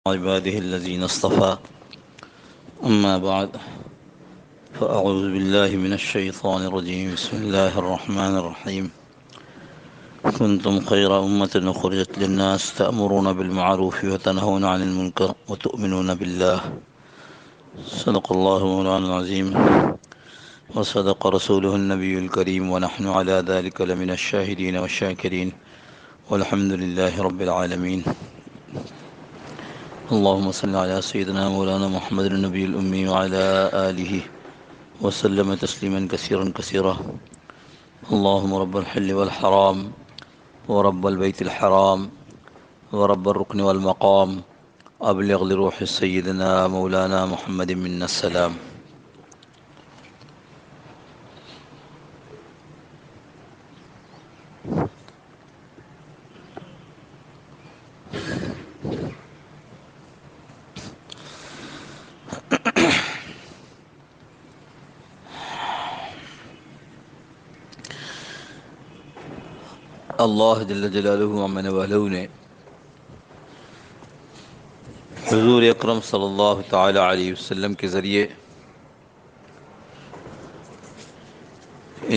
عباده الذين اصطفى أما بعد فأعوذ بالله من الشيطان الرجيم بسم الله الرحمن الرحيم كنتم خير أمة أخرجت للناس تأمرون بالمعروف وتنهون عن المنكر وتؤمنون بالله صدق الله مولانا العظيم وصدق رسوله النبي الكريم ونحن على ذلك لمن الشاهدين والشاكرين والحمد لله رب العالمين اللهم صل على سيدنا مولانا محمد النبي الأمي وعلى آله وسلم تسليما كثيرا كثيرا اللهم رب الحل والحرام ورب البيت الحرام ورب الركن والمقام أبلغ لروح سيدنا مولانا محمد منا السلام. اللہ جل جلالہ ومن والہ نے حضور اکرم صلی اللہ تعالی علیہ وسلم کے ذریعے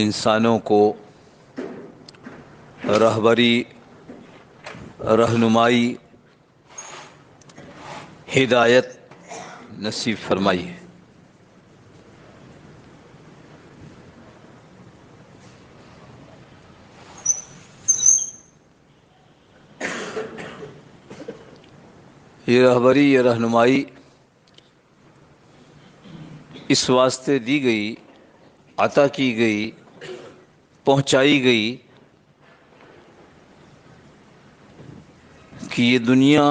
انسانوں کو رہبری، رہنمائی، ہدایت نصیب فرمائی ہے۔ یہ رہبری، یہ رہنمائی اس واسطے دی گئی، عطا کی گئی، پہنچائی گئی کہ یہ دنیا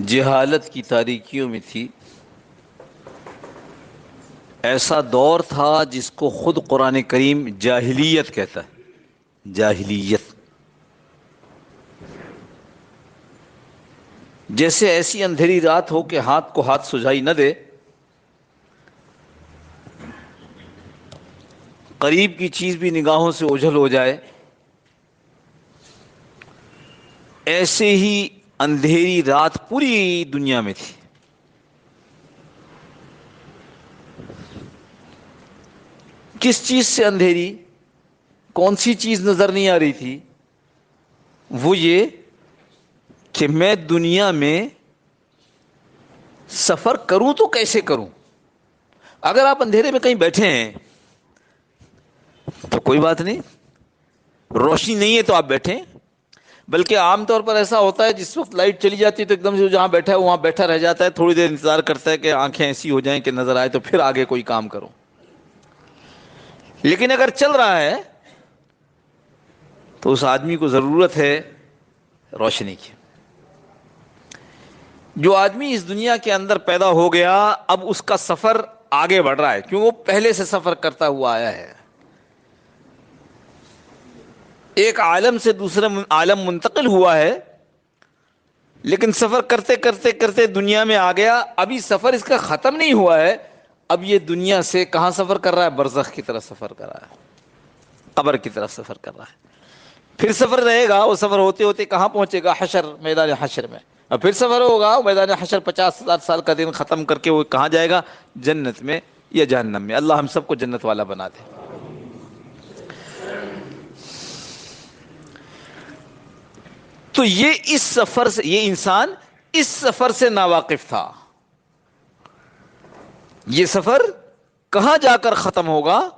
جہالت کی تاریکیوں میں تھی۔ ایسا دور تھا جس کو خود قرآن کریم جاہلیت کہتا ہے، جاہلیت۔ جیسے ایسی اندھیری رات ہو کہ ہاتھ کو ہاتھ سجائی نہ دے، قریب کی چیز بھی نگاہوں سے اوجھل ہو جائے، ایسے ہی اندھیری رات پوری دنیا میں تھی۔ کس چیز سے اندھیری؟ کون سی چیز نظر نہیں آ رہی تھی؟ وہ یہ کہ میں دنیا میں سفر کروں تو کیسے کروں؟ اگر آپ اندھیرے میں کہیں بیٹھے ہیں تو کوئی بات نہیں، روشنی نہیں ہے تو آپ بیٹھیں، بلکہ عام طور پر ایسا ہوتا ہے جس وقت لائٹ چلی جاتی ہے تو ایک دم سے جہاں بیٹھا ہے وہاں بیٹھا رہ جاتا ہے، تھوڑی دیر انتظار کرتا ہے کہ آنکھیں ایسی ہو جائیں کہ نظر آئے تو پھر آگے کوئی کام کرو۔ لیکن اگر چل رہا ہے تو اس آدمی کو ضرورت ہے روشنی کی۔ جو آدمی اس دنیا کے اندر پیدا ہو گیا، اب اس کا سفر آگے بڑھ رہا ہے، کیوں؟ وہ پہلے سے سفر کرتا ہوا آیا ہے۔ ایک عالم سے دوسرے عالم منتقل ہوا ہے، لیکن سفر کرتے کرتے کرتے دنیا میں آ گیا۔ ابھی سفر اس کا ختم نہیں ہوا ہے، اب یہ دنیا سے کہاں سفر کر رہا ہے؟ برزخ کی طرف سفر کر رہا ہے، قبر کی طرف سفر کر رہا ہے۔ پھر سفر رہے گا، وہ سفر ہوتے ہوتے کہاں پہنچے گا؟ حشر، میدان حشر میں۔ اور پھر سفر ہوگا، میدان حشر 50,000 سال کا دن ختم کر کے وہ کہاں جائے گا؟ جنت میں یا جہنم میں۔ اللہ ہم سب کو جنت والا بنا دے۔ تو یہ اس سفر سے، یہ انسان اس سفر سے ناواقف تھا۔ یہ سفر کہاں جا کر ختم ہوگا،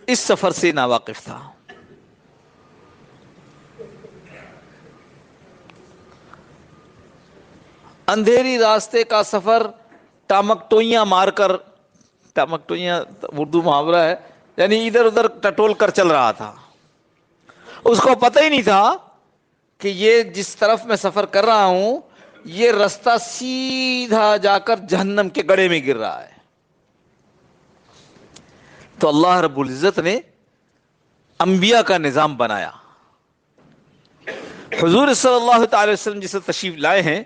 اس سفر سے ناواقف تھا۔ اندھیری راستے کا سفر ٹامکٹوئیاں مار کر، ٹامکٹوئیاں اردو محاورہ ہے، یعنی ادھر ادھر ٹٹول کر چل رہا تھا۔ اس کو پتہ ہی نہیں تھا کہ یہ جس طرف میں سفر کر رہا ہوں یہ رستہ سیدھا جا کر جہنم کے گڑھے میں گر رہا ہے۔ تو اللہ رب العزت نے انبیاء کا نظام بنایا۔ حضور صلی اللہ تعالی وسلم جسے تشریف لائے ہیں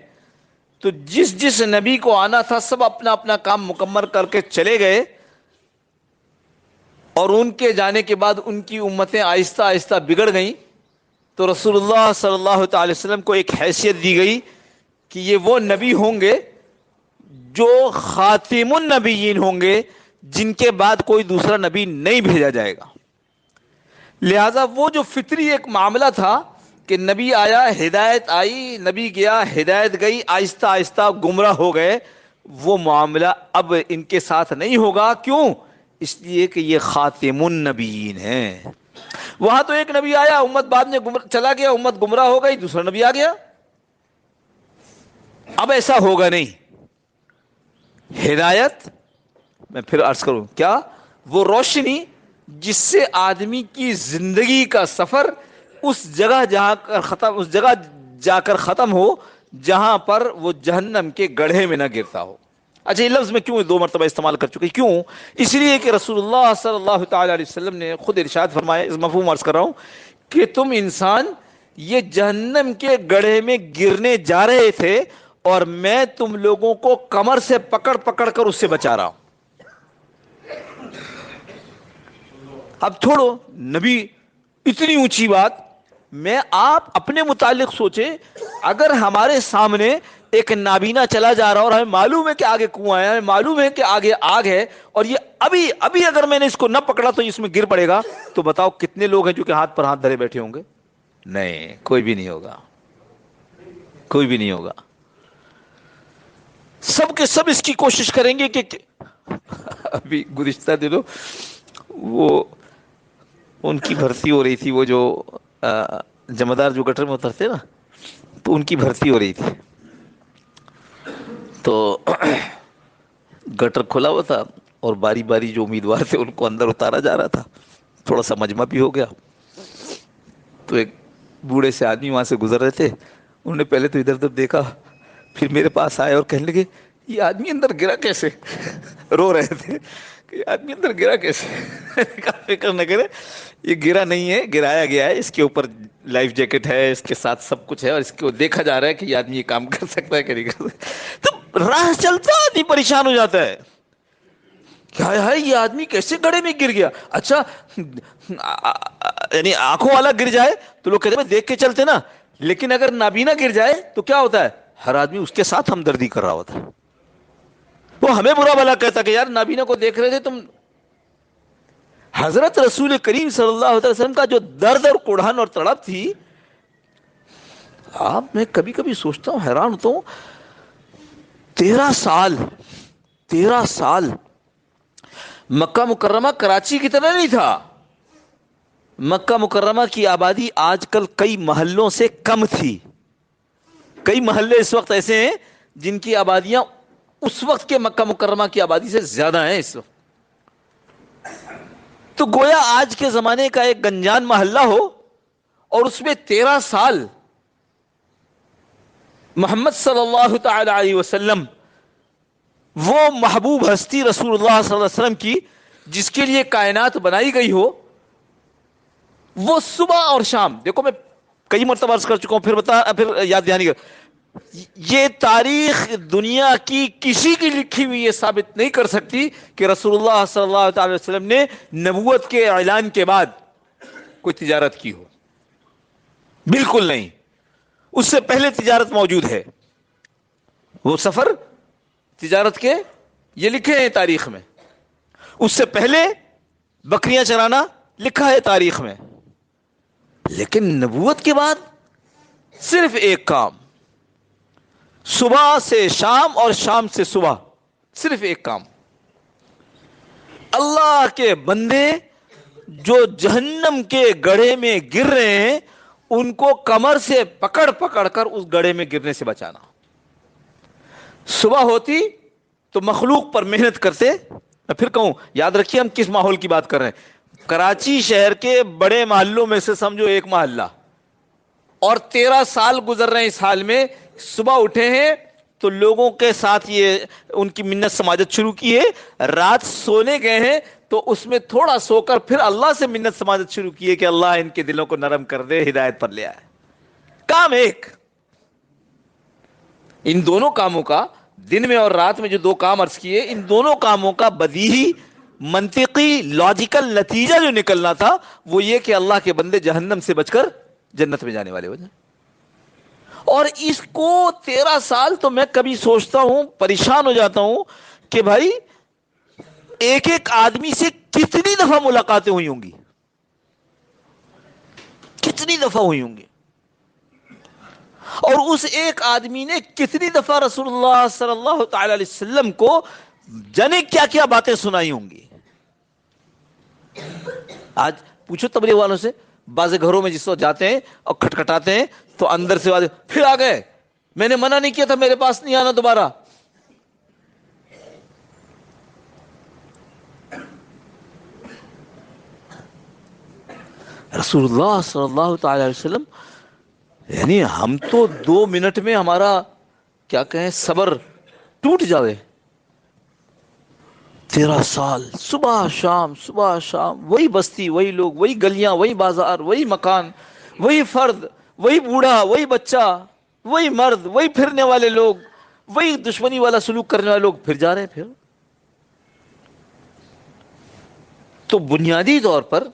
تو جس جس نبی کو آنا تھا سب اپنا اپنا کام مکمل کر کے چلے گئے، اور ان کے جانے کے بعد ان کی امتیں آہستہ آہستہ بگڑ گئیں۔ تو رسول اللہ صلی اللہ تعالی وسلم کو ایک حیثیت دی گئی کہ یہ وہ نبی ہوں گے جو خاتم النبیین ہوں گے، جن کے بعد کوئی دوسرا نبی نہیں بھیجا جائے گا۔ لہذا وہ جو فطری ایک معاملہ تھا کہ نبی آیا، ہدایت آئی، نبی گیا، ہدایت گئی، آہستہ آہستہ گمراہ ہو گئے، وہ معاملہ اب ان کے ساتھ نہیں ہوگا۔ کیوں؟ اس لیے کہ یہ خاتم النبیین ہیں۔ وہاں تو ایک نبی آیا، امت بعد میں چلا گیا، امت گمراہ ہو گئی، دوسرا نبی آ گیا۔ اب ایسا ہوگا نہیں۔ ہدایت، میں پھر عرض کروں کیا، وہ روشنی جس سے آدمی کی زندگی کا سفر اس جگہ جا کر ختم ہو جہاں پر وہ جہنم کے گڑھے میں نہ گرتا ہو۔ اچھا، یہ لفظ میں کیوں 2 مرتبہ استعمال کر چکے؟ کیوں؟ اس لیے کہ رسول اللہ صلی اللہ تعالی علیہ وسلم نے خود ارشاد فرمایا، اس مفہوم عرض کر رہا ہوں، کہ تم انسان یہ جہنم کے گڑھے میں گرنے جا رہے تھے اور میں تم لوگوں کو کمر سے پکڑ پکڑ کر اس سے بچا رہا ہوں۔ اب چھوڑو نبی، اتنی اونچی بات، میں آپ اپنے متعلق سوچیں، اگر ہمارے سامنے ایک نابینا چلا جا رہا اور ہمیں معلوم ہے کہ آگے کنواں ہے، ہمیں معلوم ہے کہ آگے آگ ہے، اور یہ ابھی اگر میں نے اس کو نہ پکڑا تو اس میں گر پڑے گا، تو بتاؤ کتنے لوگ ہیں جو کہ ہاتھ پر ہاتھ دھرے بیٹھے ہوں گے؟ نہیں، کوئی بھی نہیں ہوگا، کوئی بھی نہیں ہوگا۔ سب کے سب اس کی کوشش کریں گے کہ ابھی گزشتہ دنوں وہ ان کی بھرتی ہو رہی تھی، وہ جو جمعدار جو گٹر میں اترتے نا، تو ان کی بھرتی ہو رہی تھی، تو گٹر کھلا ہوا تھا اور باری باری جو امیدوار تھے ان کو اندر اتارا جا رہا تھا۔ تھوڑا سا مجمع بھی ہو گیا، تو ایک بوڑھے سے آدمی وہاں سے گزر رہے تھے، انہوں نے پہلے تو ادھر ادھر دیکھا، پھر میرے پاس آئے اور کہنے لگے یہ آدمی اندر گرا کیسے؟ رو رہے تھے کہ یہ آدمی اندر گرا کیسے؟ فکر نہ کرے، یہ گرا نہیں ہے، گرایا گیا ہے، اس کے اوپر لائف جیکٹ ہے، اس کے ساتھ سب کچھ ہے، اور اس کو دیکھا جا رہا ہے کہ یہ آدمی یہ کام کر سکتا ہے کہ نہیں کر سکتا۔ تو راہ چلتا آدمی پریشان ہو جاتا ہے، کیا ہے یہ آدمی کیسے گڑھے میں گر گیا؟ اچھا، یعنی آنکھوں والا گر جائے تو لوگ کہتے ہیں دیکھ کے چلتے نا، لیکن اگر نابینا گر جائے تو کیا ہوتا ہے؟ ہر آدمی اس کے ساتھ ہمدردی کر رہا ہوتا ہے، وہ ہمیں برا بھلا کہتا کہ یار نابینا کو دیکھ رہے تھے تم۔ حضرت رسول کریم صلی اللہ علیہ وسلم کا جو درد اور کوڑھن اور تڑپ تھی، آپ میں کبھی کبھی سوچتا ہوں، حیران ہوتا ہوں، 13 سال مکہ مکرمہ کراچی کی طرح نہیں تھا۔ مکہ مکرمہ کی آبادی آج کل کئی محلوں سے کم تھی، کئی محلے اس وقت ایسے ہیں جن کی آبادیاں اس وقت کے مکہ مکرمہ کی آبادی سے زیادہ ہیں اس وقت۔ تو گویا آج کے زمانے کا ایک گنجان محلہ ہو اور اس میں 13 سال محمد صلی اللہ تعالی علیہ وسلم، وہ محبوب ہستی رسول اللہ صلی اللہ علیہ وسلم کی جس کے لیے کائنات بنائی گئی ہو، وہ صبح اور شام، دیکھو میں کئی مرتبہ عرض کر چکا ہوں، پھر یاد دہانی کر، یہ تاریخ دنیا کی کسی کی لکھی ہوئی یہ ثابت نہیں کر سکتی کہ رسول اللہ صلی اللہ تعالی وسلم نے نبوت کے اعلان کے بعد کوئی تجارت کی ہو، بالکل نہیں۔ اس سے پہلے تجارت موجود ہے، وہ سفر تجارت کے یہ لکھے ہیں تاریخ میں، اس سے پہلے بکریاں چرانا لکھا ہے تاریخ میں، لیکن نبوت کے بعد صرف ایک کام، صبح سے شام اور شام سے صبح، صرف ایک کام۔ اللہ کے بندے جو جہنم کے گڑھے میں گر رہے ہیں ان کو کمر سے پکڑ پکڑ کر اس گڑھے میں گرنے سے بچانا۔ صبح ہوتی تو مخلوق پر محنت کرتے، میں پھر کہوں یاد رکھیے ہم کس ماحول کی بات کر رہے ہیں، کراچی شہر کے بڑے محلوں میں سے سمجھو ایک محلہ، اور 13 سال گزر رہے ہیں اس حال میں، صبح اٹھے ہیں تو لوگوں کے ساتھ یہ ان کی منت سماجت شروع کی ہے، رات سونے گئے ہیں تو اس میں تھوڑا سو کر پھر اللہ سے منت سماجت شروع کی ہے کہ اللہ ان کے دلوں کو نرم کر دے، ہدایت پر لے آئے۔ کام ایک، ان دونوں کاموں کا، دن میں اور رات میں جو 2 کام عرض کیے، ان دونوں کاموں کا بدیہی منطقی لاجیکل نتیجہ جو نکلنا تھا وہ یہ کہ اللہ کے بندے جہنم سے بچ کر جنت میں جانے والے ہو جائیں۔ اور اس کو 13 سال تو میں کبھی سوچتا ہوں، پریشان ہو جاتا ہوں کہ بھائی ایک ایک آدمی سے کتنی دفعہ ملاقاتیں ہوئی ہوں گی، کتنی دفعہ ہوئی ہوں گی، اور اس ایک آدمی نے کتنی دفعہ رسول اللہ صلی اللہ تعالی علیہ وسلم کو جانے کیا کیا باتیں سنائی ہوں گی۔ آج پوچھو تبلیغ والوں سے، بعض گھروں میں جس وقت جاتے ہیں اور کھٹکھٹاتے ہیں تو اندر سے آواز، پھر آ گئے، میں نے منع نہیں کیا تھا میرے پاس نہیں آنا دوبارہ۔ رسول اللہ صلی اللہ تعالی علیہ وسلم، یعنی ہم تو 2 منٹ میں ہمارا کیا کہیں صبر ٹوٹ جاوے۔ 13 سال صبح شام صبح شام، وہی بستی، وہی لوگ، وہی گلیاں، وہی بازار، وہی مکان، وہی فرد، وہی بوڑھا، وہی بچہ، وہی مرد، وہی پھرنے والے لوگ، وہی دشمنی والا سلوک کرنے والے لوگ پھر جا رہے ہیں۔ پھر تو بنیادی طور پر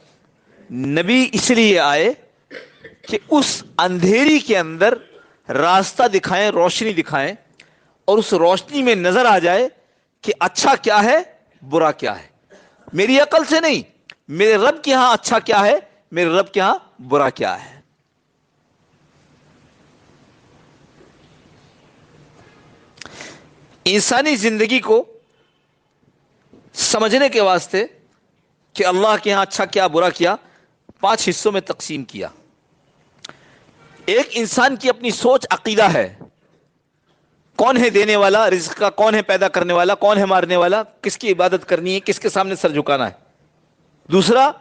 نبی اس لیے آئے کہ اس اندھیری کے اندر راستہ دکھائیں، روشنی دکھائیں، اور اس روشنی میں نظر آ جائے کہ اچھا کیا ہے، برا کیا ہے۔ میری عقل سے نہیں، میرے رب کے ہاں اچھا کیا ہے، میرے رب کے ہاں برا کیا ہے۔ انسانی زندگی کو سمجھنے کے واسطے کہ اللہ کے ہاں اچھا کیا برا کیا، 5 حصوں میں تقسیم کیا۔ ایک انسان کی اپنی سوچ، عقیدہ ہے، کون ہے دینے والا رزق کا، کون ہے پیدا کرنے والا، کون ہے مارنے والا، کس کی عبادت کرنی ہے، کس کے سامنے سر جھکانا ہے۔ دوسرا،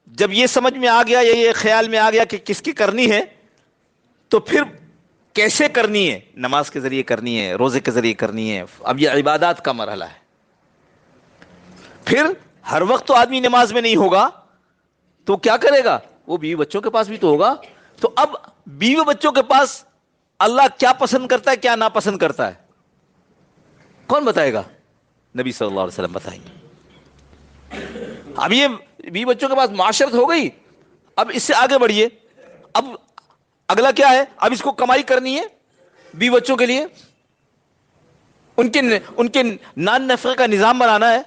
جب یہ سمجھ میں آ گیا یا یہ خیال میں آ گیا کہ کس کی کرنی ہے، تو پھر کیسے کرنی ہے، نماز کے ذریعے کرنی ہے، روزے کے ذریعے کرنی ہے۔ اب یہ عبادات کا مرحلہ ہے۔ پھر ہر وقت تو آدمی نماز میں نہیں ہوگا، تو کیا کرے گا، وہ بیوی بچوں کے پاس بھی تو ہوگا۔ تو اب بیوی بچوں کے پاس اللہ کیا پسند کرتا ہے، کیا ناپسند کرتا ہے، کون بتائے گا؟ نبی صلی اللہ علیہ وسلم بتائیں گے۔ اب یہ بیوی بچوں کے پاس معاشرت ہو گئی، اب اس سے آگے بڑھیے۔ اب اگلا کیا ہے، اب اس کو کمائی کرنی ہے بیوی بچوں کے لیے، ان کے نان نفقے کا نظام بنانا ہے۔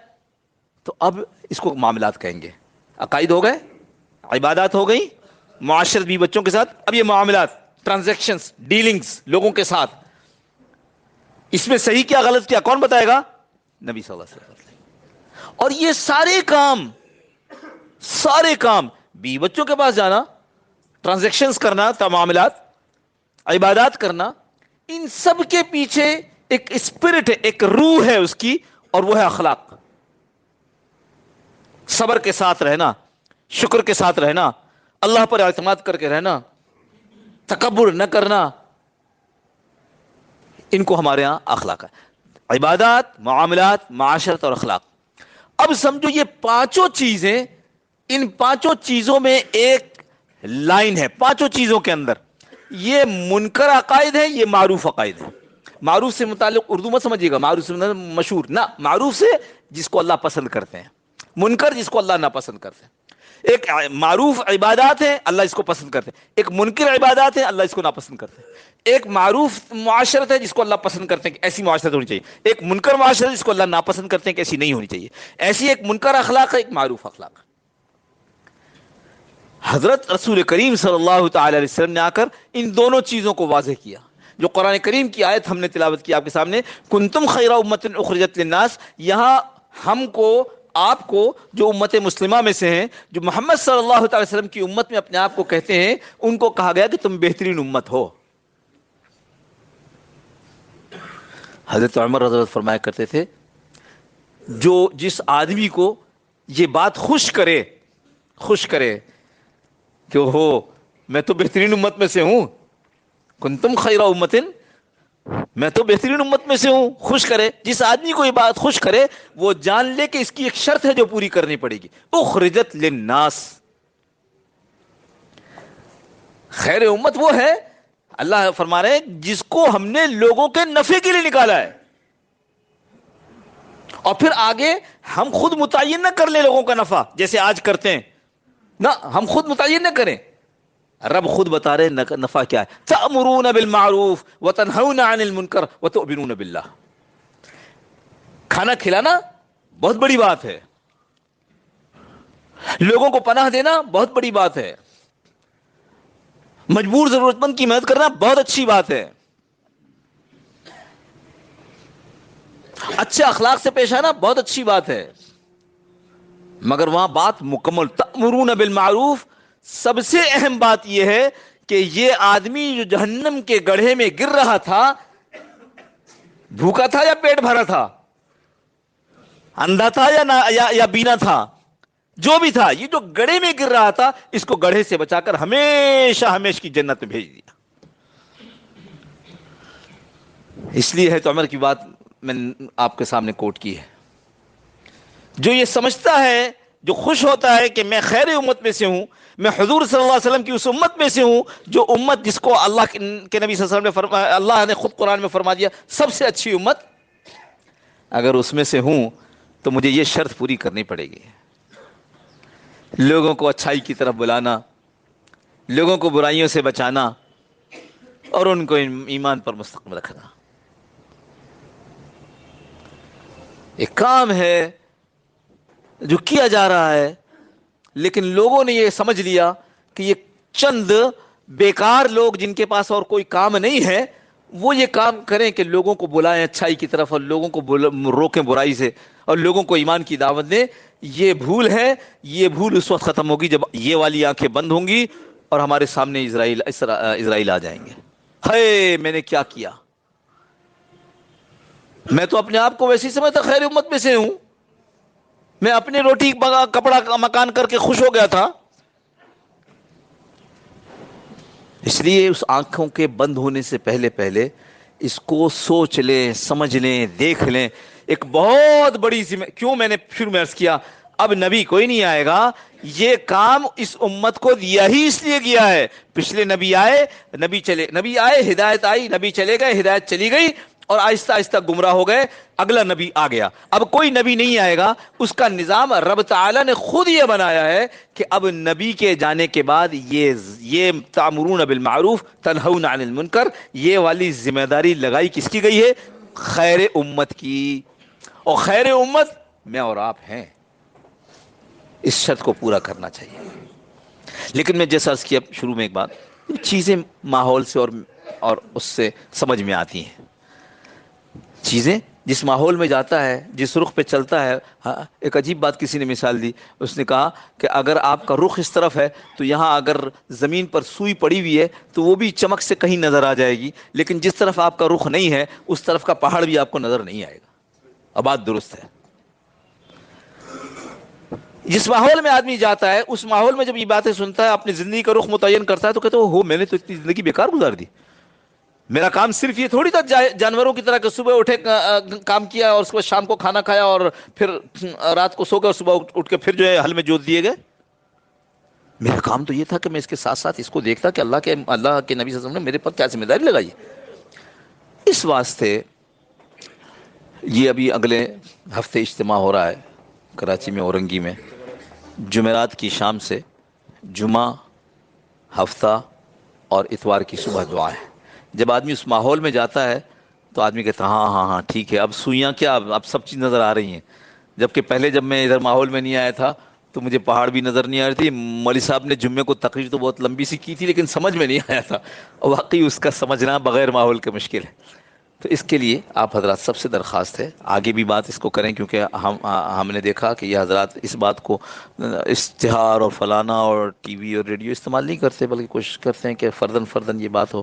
تو اب اس کو معاملات کہیں گے۔ عقائد ہو گئے، عبادات ہو گئی، معاشرت بھی بچوں کے ساتھ، اب یہ معاملات، ٹرانزیکشنز، ڈیلنگز لوگوں کے ساتھ، اس میں صحیح کیا غلط کیا کون بتائے گا؟ نبی صلی اللہ علیہ وسلم۔ اور یہ سارے کام بھی بچوں کے پاس جانا، ٹرانزیکشنز کرنا، معاملات، عبادات کرنا، ان سب کے پیچھے ایک اسپرٹ ہے، ایک روح ہے اس کی، اور وہ ہے اخلاق۔ صبر کے ساتھ رہنا، شکر کے ساتھ رہنا، اللہ پر اعتماد کر کے رہنا، تکبر نہ کرنا، ان کو ہمارے ہاں اخلاق ہے۔ عبادات، معاملات، معاشرت اور اخلاق۔ اب سمجھو یہ 5 چیزیں، ان 5 چیزوں میں ایک لائن ہے، 5 چیزوں کے اندر یہ منکر عقائد ہے، یہ معروف عقائد ہے۔ معروف سے متعلق اردو مت سمجھیے گا، معروف سے مشہور نہ، معروف سے جس کو اللہ پسند کرتے ہیں، منکر جس کو اللہ ناپسند کرتے ہیں۔ ایک معروف عبادات ہے، اللہ اس کو پسند کرتے ہیں۔ ایک منکر عبادات ہے، اللہ اس کو ناپسند کرتے ہیں۔ ایک معروف معاشرت ہے جس کو اللہ پسند کرتے ہیں کہ ایسی معاشرت ہونی چاہیے۔ ایک منکر معاشرت جس کو اللہ ناپسند کرتے ہیں کہ ایسی نہیں ہونی چاہیے۔ ایسی ایک منکر اخلاق ہے، ایک معروف اخلاق ہے۔ حضرت رسول کریم صلی اللہ تعالی علیہ وسلم نے آ کر ان دونوں چیزوں کو واضح کیا۔ جو قرآن کریم کی آیت ہم نے تلاوت کی آپ کے سامنے، کنتم خیر امۃ اخرجت للناس، یہاں ہم کو، آپ کو، جو امت مسلمہ میں سے ہیں، جو محمد صلی اللہ تعالی وسلم کی امت میں اپنے آپ کو کہتے ہیں، ان کو کہا گیا کہ تم بہترین امت ہو۔ حضرت عمر رضی اللہ عنہ فرمایا کرتے تھے، جس آدمی کو یہ بات خوش کرے کہ میں تو بہترین امت میں سے ہوں، کنتم خیر امۃ، میں تو بہترین امت میں سے ہوں، خوش کرے، جس آدمی کو یہ بات خوش کرے، وہ جان لے کہ اس کی ایک شرط ہے جو پوری کرنی پڑے گی، اخرجت للناس۔ خیر امت وہ ہے، اللہ فرما رہے ہیں، جس کو ہم نے لوگوں کے نفع کے لیے نکالا ہے۔ اور پھر آگے ہم خود متعین نہ کر لیں لوگوں کا نفع جیسے آج کرتے ہیں، نہ، ہم خود متعین نہ کریں، رب خود بتا رہے نفع کیا ہے. تأمرون بالمعروف وتنہون عن المنکر وتؤمنون باللہ. کھانا کھلانا بہت بڑی بات ہے, لوگوں کو پناہ دینا بہت بڑی بات ہے, مجبور ضرورت مند کی مدد کرنا بہت اچھی بات ہے, اچھے اخلاق سے پیش آنا بہت اچھی بات ہے, مگر وہاں بات مکمل تأمرون بالمعروف. سب سے اہم بات یہ ہے کہ یہ آدمی جو جہنم کے گڑھے میں گر رہا تھا, بھوکا تھا یا پیٹ بھرا تھا, اندھا تھا یا بینا تھا, جو بھی تھا, یہ جو گڑھے میں گر رہا تھا اس کو گڑھے سے بچا کر ہمیشہ ہمیشہ کی جنت میں بھیج دیا. اس لیے ہے تو عمر کی بات میں نے آپ کے سامنے کوٹ کی ہے. جو یہ سمجھتا ہے, جو خوش ہوتا ہے کہ میں خیر امت میں سے ہوں, میں حضور صلی اللہ علیہ وسلم کی اس امت میں سے ہوں, جو امت جس کو اللہ کے نبی صلی اللہ علیہ وسلم نے فرمایا, اللہ نے خود قرآن میں فرما دیا سب سے اچھی امت, اگر اس میں سے ہوں تو مجھے یہ شرط پوری کرنی پڑے گی, لوگوں کو اچھائی کی طرف بلانا, لوگوں کو برائیوں سے بچانا, اور ان کو ایمان پر مستقیم رکھنا. ایک کام ہے جو کیا جا رہا ہے, لیکن لوگوں نے یہ سمجھ لیا کہ یہ چند بیکار لوگ جن کے پاس اور کوئی کام نہیں ہے, وہ یہ کام کریں کہ لوگوں کو بلائیں اچھائی کی طرف اور لوگوں کو روکیں برائی سے اور لوگوں کو ایمان کی دعوت دیں. یہ بھول ہے. یہ بھول اس وقت ختم ہوگی جب یہ والی آنکھیں بند ہوں گی اور ہمارے سامنے اسرائیل آ جائیں گے. ہے میں نے کیا کیا, میں تو اپنے آپ کو ویسے سمجھتا خیر امت میں سے ہوں, میں اپنی روٹی کپڑا مکان کر کے خوش ہو گیا تھا. اس لیے اس آنکھوں کے بند ہونے سے پہلے اس کو سوچ لیں, سمجھ لیں, دیکھ لیں. ایک بہت بڑی کیوں میں نے پھر عرض کیا, اب نبی کوئی نہیں آئے گا, یہ کام اس امت کو دیا ہی اس لیے کیا ہے. پچھلے نبی آئے, نبی آئے, ہدایت آئی, نبی چلے گئے, ہدایت چلی گئی, اور آہستہ آہستہ گمراہ ہو گئے, اگلا نبی آ گیا. اب کوئی نبی نہیں آئے گا, اس کا نظام رب تعالی نے خود یہ بنایا ہے کہ اب نبی کے جانے کے بعد یہ تأمرون بالمعروف تنہون عن المنکر, یہ والی ذمہ داری لگائی کس کی گئی ہے؟ خیر امت کی. اور خیر امت میں اور آپ ہیں, اس شرط کو پورا کرنا چاہیے. لیکن میں جیسا عرض کیا شروع میں ایک بات, چیزیں ماحول سے اور اس سے سمجھ میں آتی ہیں. چیزیں جس ماحول میں جاتا ہے, جس رخ پہ چلتا ہے. ایک عجیب بات کسی نے مثال دی, اس نے کہا کہ اگر آپ کا رخ اس طرف ہے تو یہاں اگر زمین پر سوئی پڑی ہوئی ہے تو وہ بھی چمک سے کہیں نظر آ جائے گی, لیکن جس طرف آپ کا رخ نہیں ہے اس طرف کا پہاڑ بھی آپ کو نظر نہیں آئے گا. اب بات درست ہے. جس ماحول میں آدمی جاتا ہے اس ماحول میں جب یہ باتیں سنتا ہے, اپنی زندگی کا رخ متعین کرتا ہے, تو کہتا ہے میں نے تو اتنی زندگی بیکار گزار دی. میرا کام صرف یہ تھوڑی تھا جانوروں کی طرح کہ صبح اٹھے کام کیا اور اس کے بعد شام کو کھانا کھایا اور پھر رات کو سو گئے اور صبح اٹھ کے پھر جو ہے ہل میں جوت دیے گئے. میرا کام تو یہ تھا کہ میں اس کے ساتھ ساتھ اس کو دیکھتا کہ اللہ کے نبی صلی اللہ علیہ وسلم نے میرے پر کیا ذمہ داری لگائی. اس واسطے یہ ابھی اگلے ہفتے اجتماع ہو رہا ہے کراچی میں, اورنگی میں, جمعرات کی شام سے جمعہ, ہفتہ اور اتوار کی صبح دعا ہے. جب آدمی اس ماحول میں جاتا ہے تو آدمی کہتا ہے ہاں ٹھیک ہے, اب سوئیاں کیا, اب سب چیز نظر آ رہی ہیں. جبکہ پہلے جب میں ادھر ماحول میں نہیں آیا تھا تو مجھے پہاڑ بھی نظر نہیں آ رہی تھی. مولوی صاحب نے جمعے کو تقریر تو بہت لمبی سی کی تھی لیکن سمجھ میں نہیں آیا تھا, اور واقعی اس کا سمجھنا بغیر ماحول کے مشکل ہے. تو اس کے لیے آپ حضرات سب سے درخواست ہے آگے بھی بات اس کو کریں, کیونکہ ہم نے دیکھا کہ یہ حضرات اس بات کو اشتہار اور فلانا اور ٹی وی اور ریڈیو استعمال نہیں کرتے, بلکہ کوشش کرتے ہیں کہ فرداً یہ بات ہو.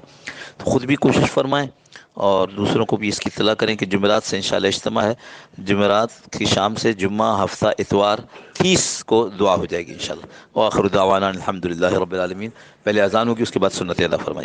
تو خود بھی کوشش فرمائیں اور دوسروں کو بھی اس کی اطلاع کریں کہ جمعرات سے انشاءاللہ اجتماع ہے. جمعرات کی شام سے جمعہ, ہفتہ, اتوار 30 کو دعا ہو جائے گی انشاءاللہ. وآخر دعوانا الحمدللہ رب العالمین. پہلے اذان ہوگی, اس کے بعد سنت ادا فرمائیے.